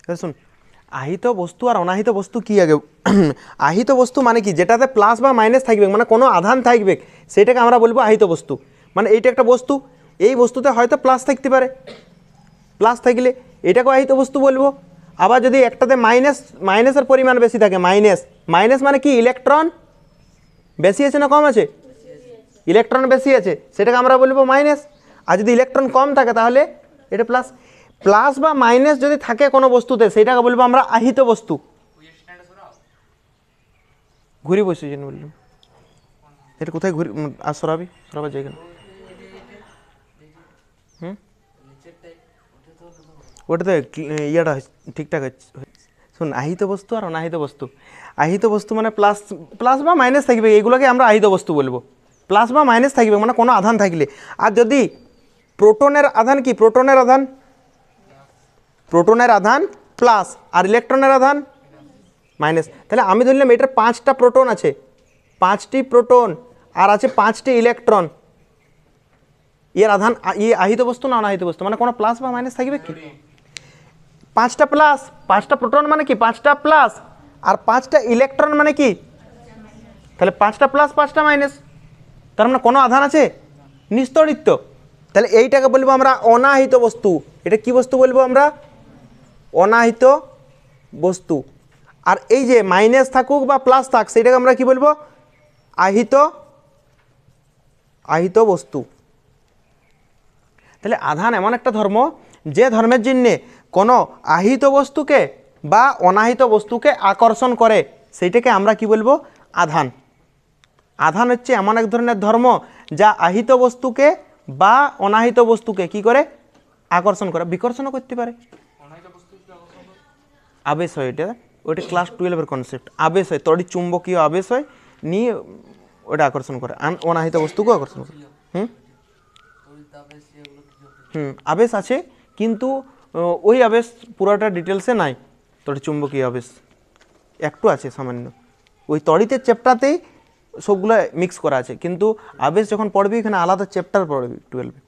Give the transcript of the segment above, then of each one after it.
শুন, আহিত বস্তু আর অনাহিত বস্তু কি আগে? আহিত বস্তু মানে কি? যেটাতে প্লাস বা মাইনাস থাকবে, মানে কোনো আধান থাকবে, সেটাকে আমরা বলবো আহিত বস্তু। মানে এইটা একটা বস্তু, এই বস্তুতে হয়তো প্লাস থাকতে পারে, প্লাস থাকলে এটাকে আহিত বস্তু বলবো। আবার যদি একটাতে মাইনাসের পরিমাণ বেশি থাকে, মাইনাস মানে কি? ইলেকট্রন বেশি আছে না কম আছে? ইলেকট্রন বেশি আছে, সেটাকে আমরা বলবো মাইনাস। আর যদি ইলেকট্রন কম থাকে তাহলে এটা প্লাস। প্লাস বা মাইনাস যদি থাকে কোনো বস্তুতে, সেটাকে বলবো আমরা আহিত বস্তু। ঘুরি বসে যেন বললাম, এটা কোথায় ঘুরি? আর সরাবার জায়গা না। ওটাতে ইয়াটা ঠিকঠাক হচ্ছে। শুন, আহিত বস্তু আর অনাহিত বস্তু। আহিত বস্তু মানে প্লাস বা মাইনাস থাকবে, এইগুলোকে আমরা আহিত বস্তু বলবো। প্লাস বা মাইনাস থাকবে মানে কোনো আধান থাকলে। আর যদি প্রোটনের আধান কি? প্রোটনের আধান প্লাস আর ইলেকট্রনের আধান মাইনাস। তাহলে আমি ধরলাম এটার 5টা প্রোটন আছে, 5টি প্রোটন আর আছে 5টি ইলেকট্রন। এর আধান আহিত বস্তু না অনাহিত বস্তু? মানে কোনো প্লাস বা মাইনাস থাকবে কি? 5টা প্লাস, 5টা প্রোটন মানে কি? 5টা প্লাস, আর 5টা ইলেকট্রন মানে কি? তাহলে 5টা প্লাস 5টা মাইনাস, তার মানে কোনো আধান আছে? নিস্তড়িত। তাহলে এইটাকে বলবো আমরা অনাহিত বস্তু। এটা কি বস্তু বলবো আমরা? অনাহিত বস্তু। আর এই যে মাইনাস থাকুক বা প্লাস থাক, সেটাকে আমরা কি বলবো? আহিত বস্তু। তাহলে আধান এমন একটা ধর্ম, যে ধর্মের জন্য কোনো আহিত বস্তুকে বা অনাহিত বস্তুকে আকর্ষণ করে, সেইটাকে আমরা কি বলবো? আধান। আধান হচ্ছে এমন এক ধরনের ধর্ম যা আহিত বস্তুকে বা অনাহিত বস্তুকে কি করে? আকর্ষণ করে, বিকর্ষণও করতে পারে। আবেশ হয়, ওইটা ক্লাস 12-এর কনসেপ্ট। আবেশ হয়, তড়িৎ চুম্বকীয় আবেশ হয়, নিয়ে ওটা আকর্ষণ করে, অনাহিত বস্তুকে আকর্ষণ করে। আবেশ আছে, কিন্তু ওই আবেশ পুরোটা ডিটেলসে নাই। তড়িৎ চুম্বকীয় আবেশ একটু আছে সামান্য, ওই তড়িতের চ্যাপ্টারতেই সবগুলো মিক্স করা আছে, কিন্তু আবেশ যখন পড়বি এখানে আলাদা চ্যাপ্টার পড়বি 12-এ।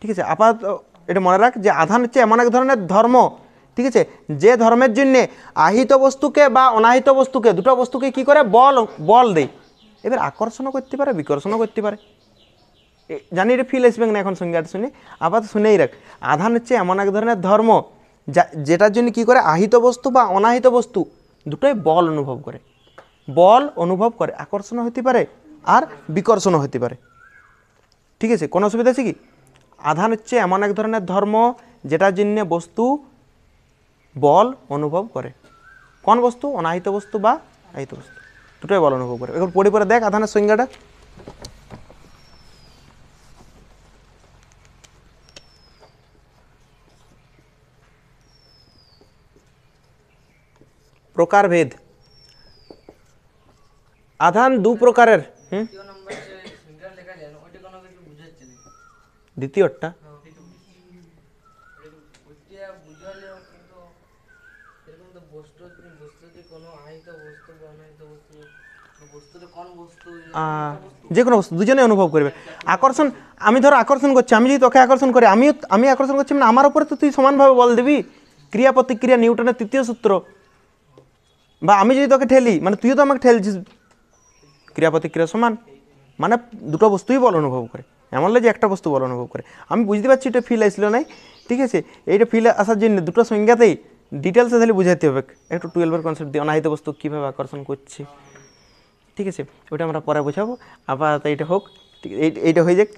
ঠিক আছে, আপাতত এটা মনে রাখ যে আধান হচ্ছে এমন এক ধরনের ধর্ম, ঠিক আছে, যে ধর্মের জন্যে আহিত বস্তুকে বা অনাহিত বস্তুকে, দুটো বস্তুকে কি করে? বল দেয়। এবার আকর্ষণও করতে পারে, বিকর্ষণও করতে পারে। জানি এটা ফিল আসবে না এখন সংজ্ঞাটা শুনে, আপাতত শুনেই রাখ। আধান হচ্ছে এমন এক ধরনের ধর্ম যেটার জন্য কি করে? আহিত বস্তু বা অনাহিত বস্তু দুটোই বল অনুভব করে, আকর্ষণও হতে পারে আর বিকর্ষণও হতে পারে। ঠিক আছে, কোনো অসুবিধা আছে কি? আধান হচ্ছে এমন এক ধরনের ধর্ম যেটার জন্য বস্তু বল অনুভব করে। কোন বস্তু? অনাহিত বস্তু বা আহিত বস্তু, দুটোই বল অনুভব করে। এখন পড়ে দেখ আধানের সংজ্ঞাটা। প্রকারভেদ। আধান দু প্রকারের। দ্বিতীয়টা যে কোনো বস্তু দুজনে অনুভব করবে আকর্ষণ। আমি ধর আকর্ষণ করছি, আমি যদি তোকে আকর্ষণ করি, আমি আকর্ষণ করছি, মানে আমার উপরে তো তুই সমানভাবে বল দিবি। ক্রিয়া প্রতিক্রিয়া, নিউটনের তৃতীয় সূত্র। বা আমি যদি তোকে ঠেলি, মানে তুইও তো আমাকে ঠেলছিস, ক্রিয়া প্রতিক্রিয়া সমান, মানে দুটো বস্তুই বল অনুভব করে। এমন লাগে যে একটা বস্তু বল অনুভব করে। আমি বুঝতে পারছি এটা ফিল আসলো নাই, ঠিক আছে। এইটা ফিল আসার জন্য দুটো সংজ্ঞাতেই ডিটেলসে তাহলে বুঝাইতে হবে একটু। 12-এর কনসেপ্ট দিয়ে অনাহিত বস্তু কীভাবে আকর্ষণ করছে, ঠিক আছে, ওইটা আমরা পরে বোঝাবো। আপাতত এইটা হোক, ঠিক এইটা হয়ে যাক,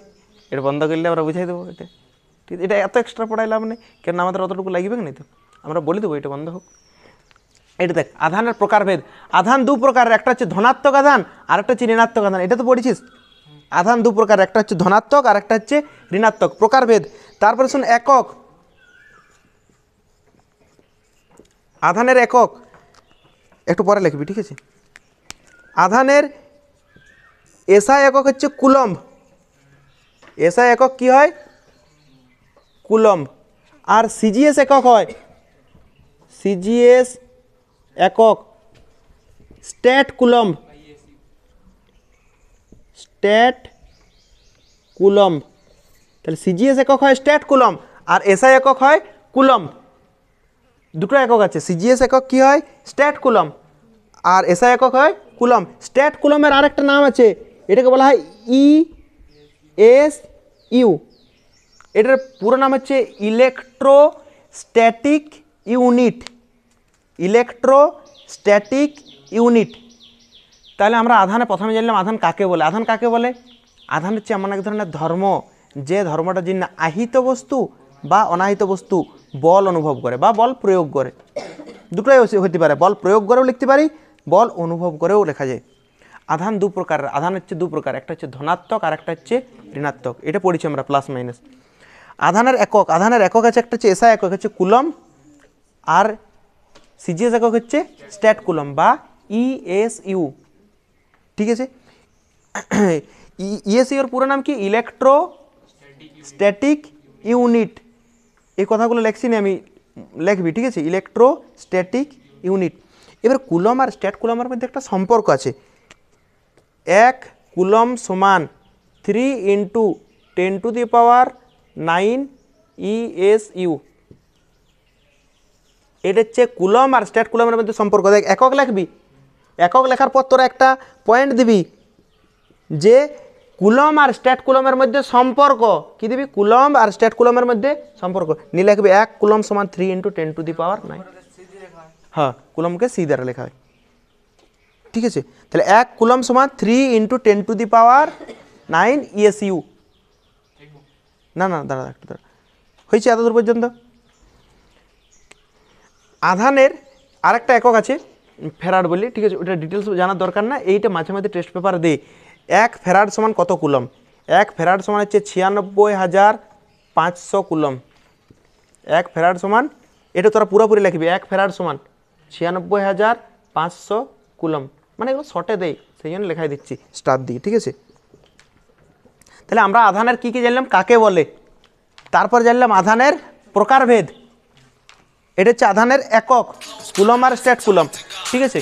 এটা বন্ধ করলে আমরা বুঝাই দেবো এটা। ঠিক আছে, এটা এত এক্সট্রা পড়াই লাভ নেই, কেন আমাদের অতটুকু লাগবে না, তো আমরা বলে দেবো এটা বন্ধ হোক। এটা দেখ আধানের প্রকারভেদ। আধান দু প্রকারের, একটা হচ্ছে ধনাত্মক আধান আর একটা হচ্ছে ঋণাত্মক আধান। এটা তো পড়েছিস। আধান দু প্রকার, একটা হচ্ছে ধনাত্মক আর একটা হচ্ছে ঋণাত্মক। প্রকারভেদ। তারপরে শুন, একক। আধানের একক একটু পরে লিখবি, ঠিক আছে। আধানের এসআই একক হচ্ছে কুলম্ব। এসআই একক কি হয়? কুলম্ব। আর সিজিএস একক হয়, সিজিএস একক স্ট্যাট কুলম্ব। Stat coulomb. তাহলে সিজিএস একক হয় স্ট্যাট কুলম্ব আর এসআই একক হয় কুলম্ব। দুটো একক আছে, সিজিএস একক কি হয় স্ট্যাট কুলম, আর এসআই একক হয় কুলম। স্ট্যাট কুলমের আরেকটা নাম আছে, এটাকে বলা হয় ইএসইউ। এটার পুরো নাম হচ্ছে ইলেকট্রোস্ট্যাটিক ইউনিট, ইলেকট্রোস্ট্যাটিক ইউনিট। তাহলে আমরা আধানে প্রথমে জানলাম আধান কাকে বলে। আধান কাকে বলে? আধান হচ্ছে এমন এক ধরনের ধর্ম, যে ধর্মটা যিনি আহিত বস্তু বা অনাহিত বস্তু বল অনুভব করে বা বল প্রয়োগ করে, দুটোই হতে পারে। বল প্রয়োগ করেও লিখতে পারি, বল অনুভব করেও লেখা যায়। আধান দু প্রকার, আধান হচ্ছে দু প্রকার, একটা হচ্ছে ধনাত্মক আর একটা হচ্ছে ঋণাত্মক। এটা পড়েছি আমরা প্লাস মাইনাস। আধানের একক আছে, একটা হচ্ছে এসআই একক হচ্ছে কুলম, আর সিজিএস একক হচ্ছে স্ট্যাট কুলম বা ইএসইউ। ঠিক আছে, ইএসইউর পুরো নাম কি? Electrostatic unit. এই কথাগুলো লেখছি না আমি, লিখবি, ঠিক আছে, ইলেকট্রোস্ট্যাটিক ইউনিট। এবার কুলম আর স্ট্যাট কুলমের মধ্যে একটা সম্পর্ক আছে। 1 কুলম সমান 3 × 10⁹ ESU। এটা হচ্ছে কুলম আর স্ট্যাট কুলমের মধ্যে সম্পর্ক। দেখ, একক লিখবি, একক লেখার পর তোরা একটা পয়েন্ট দিবি যে কুলম আর স্ট্যাট কুলমের মধ্যে সম্পর্ক। কি দিবি? কুলম আর স্ট্যাট কুলমের মধ্যে সম্পর্ক। নি লিখবি 1 কুলম সমান 3 × 10⁹ হ্যাঁ, কুলমকে সি দ্বারা লেখা হয়। ঠিক আছে, তাহলে 1 কুলম সমান 3 × 10⁹ ESU। না না, দাঁড়া একটু দাঁড়া, হয়েছে এত দূর পর্যন্ত। আধানের আরেকটা একক আছে ফ্যারাড বলি, ঠিক আছে, ওটা ডিটেলস জানার দরকার না, এইটা মাঝে মাঝে টেস্ট পেপার দে। 1 ফ্যারাড সমান কত কুলম? 1 ফ্যারাড সমান হচ্ছে 96,500 কুলম। 1 ফ্যারাড সমান, এটা তোরা পুরোপুরি লিখবি, 1 ফ্যারাড সমান 96,500 কুলম। মানে এগুলো শর্টে দেয়, সেই জন্য লেখাই দিচ্ছি স্টার দিয়ে। ঠিক আছে, তাহলে আমরা আধানের কী কী জানলাম, কাকে বলে, তারপর জানলাম আধানের প্রকারভেদ। এটা হচ্ছে আধানের একক কুলম আর স্ট্যাট কুলম। ঠিক আছে,